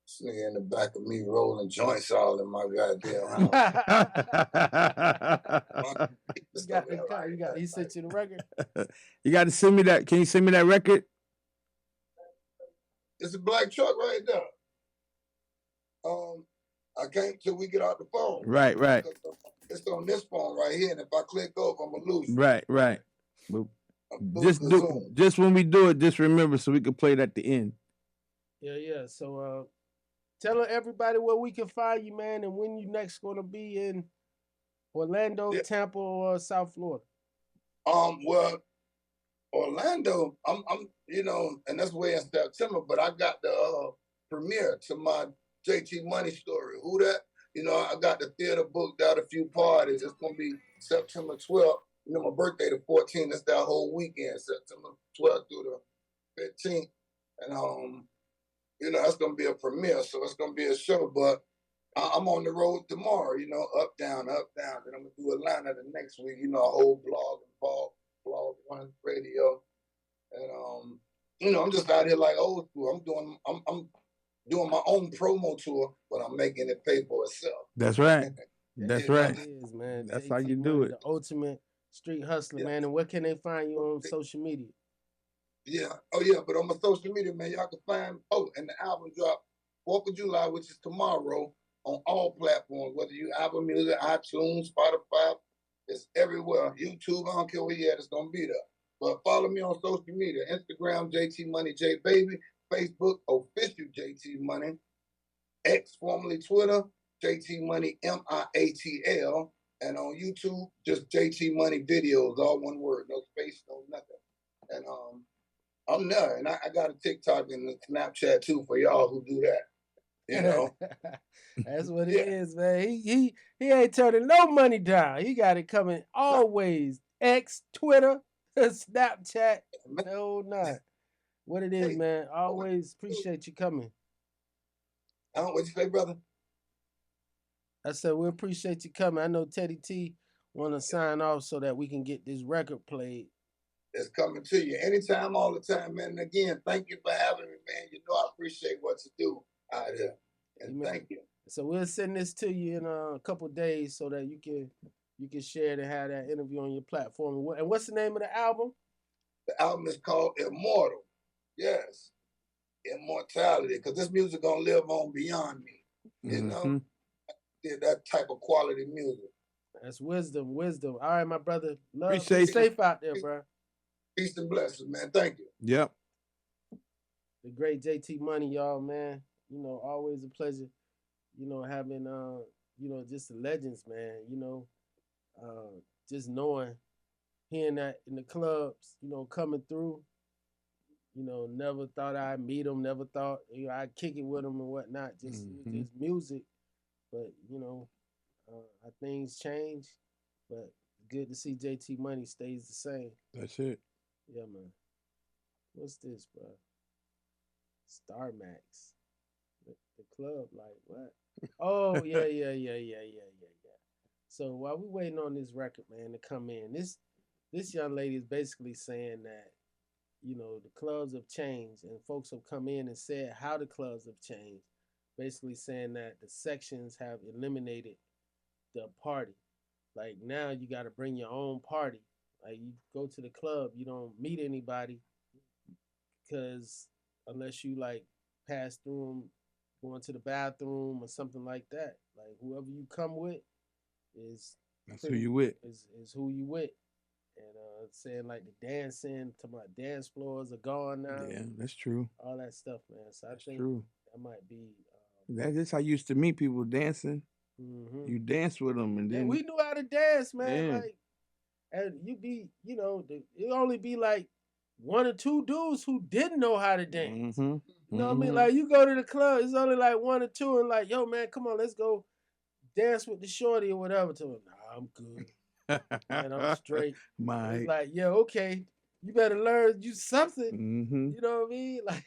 This nigga in the back of me rolling joints all in my goddamn house. He sent you the record. You got to send me that. Can you send me that record? It's a black truck right there. I can't till we get out the phone. Right. It's on this phone right here, and if I click off, I'm gonna lose. Right. Just when we do it, just remember so we can play it at the end. Yeah. So tell everybody where we can find you, man, and when you next gonna be in Orlando, Tampa, or South Florida. Well, Orlando, I'm and that's way in September, but I got the premiere to my JT Money story. Who that? I got the theater booked out, a few parties. It's gonna be September 12th. My birthday the 14th. That's that whole weekend, September 12th through the 15th. And that's gonna be a premiere, so it's gonna be a show. But I'm on the road tomorrow, up, down. Then I'm gonna do Atlanta the next week, a whole blog one radio. And I'm just out here like old school. I'm doing my own promo tour, but I'm making it pay for itself. That's right. That's right. It is, man. That's JT how you Money, do it. The ultimate street hustler, man. And where can they find you on social media? Yeah. Oh, yeah. But on my social media, man, y'all can find, and the album drop 4th of July, which is tomorrow, on all platforms, whether you Apple Music, iTunes, Spotify, it's everywhere. YouTube, I don't care where you at, it's going to be there. But follow me on social media, Instagram, JT Money, J Baby, Facebook, official JT Money, X, formerly Twitter, JT Money, MIATL, and on YouTube, just JT Money videos, all one word, no space, no nothing. And I'm there, and I got a TikTok and a Snapchat too for y'all who do that. That's what it is, man. He ain't turning no money down. He got it coming always. X, Twitter, Snapchat, no none. What it is, Hey, man. I always appreciate you coming. What you say, brother? I said we appreciate you coming. I know Teddy T want to sign off so that we can get this record played. It's coming to you anytime, all the time, man. And again, thank you for having me, man. You know I appreciate what you do out here, and thank you. So we'll send this to you in a couple days so that you can share it and have that interview on your platform. And what's the name of the album? The album is called Immortal. Yes, immortality, because this music gonna live on beyond me. You know, that type of quality music. That's wisdom. All right, my brother. Love. Appreciate Be safe out there, bro. Peace and blessings, man. Thank you. Yep. The great JT Money, y'all, man. You know, always a pleasure. You know, having you know, just the legends, man. You know, just knowing, hearing that in the clubs, you know, coming through. You know, never thought I'd meet them. Never thought I'd kick it with them and whatnot. Just music, but you know, how things change. But good to see JT Money stays the same. That's it. Yeah, man. What's this, bro? Star Max. The club, like what? Oh, yeah. So while we waiting on this record, man, to come in, this young lady is basically saying that, you know, the clubs have changed, and folks have come in and said how the clubs have changed. Basically saying that the sections have eliminated the party. Like now you got to bring your own party. Like you go to the club, you don't meet anybody because unless you like pass through them, going to the bathroom or something like that. Like whoever you come with that's who you with. Is who you with. And saying like the dancing to my dance floors are gone now. Yeah, that's true. All that stuff, man. So I think true. that might be. That's how I used to meet people dancing. You dance with them, and then we knew how to dance, man. Yeah. Like, and you be, you know, it only be like one or two dudes who didn't know how to dance. You know what I mean? Like you go to the club, it's only like one or two, and like, yo, man, come on, let's go dance with the shorty or whatever. To them, nah, I'm good. Man, I'm straight. It's like, yeah, okay. You better learn you something. You know what I mean? Like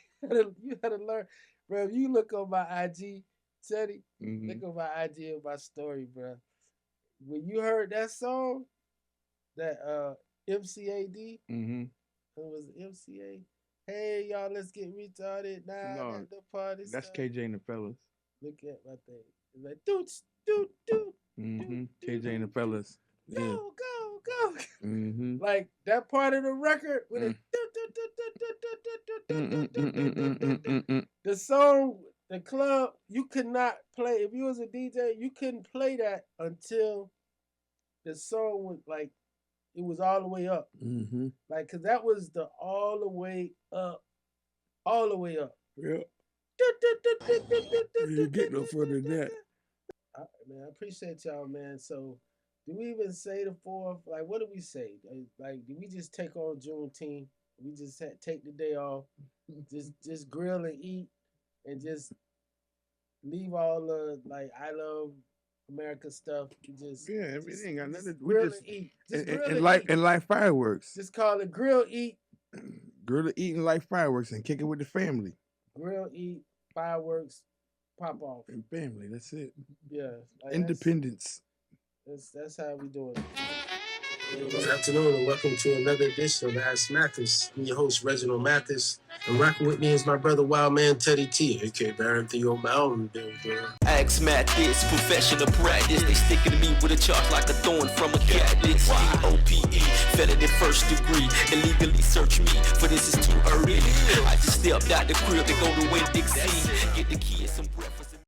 you gotta learn, bro. If you look on my IG, Teddy, look on my IG and my story, bro. When you heard that song, that MCAD, it was MCA. Hey y'all, let's get retarded now at the party. That's KJ and the Fellas. Look at my thing. It's like doot. KJ and the Fellas. Yeah. Go. Like that part of the record with the song, the club, you could not play. If you was a DJ, you couldn't play that until the song was like, it was all the way up. Like, cause that was the all the way up. Yeah. You get no further than that. Man, I appreciate y'all, man. So, do we even say the 4th? Like, what do we say? Like, do we just take on Juneteenth? We just take the day off, just grill and eat, and just leave all the like I love America stuff. Everything got nothing. We just eat. And light fireworks. Just call it grill, eat. Grill, eat, and light fireworks, and kick it with the family. Grill, eat, fireworks, pop off. And family. That's it. Yeah. Like Independence. That's how we do it. Good afternoon and welcome to another edition of Ask Mathis. I'm your host, Reginald Mathis. And rocking with me is my brother, Wild Man Teddy T, aka Baron Theo Mound-builder. Ask Mathis, professional practice. They sticking to me with a charge like a thorn from a cactus. OPE, felony first degree. Illegally search me, for this is too early. I just stepped out the crib to go to Winn-Dixie. Get the key and some breakfast.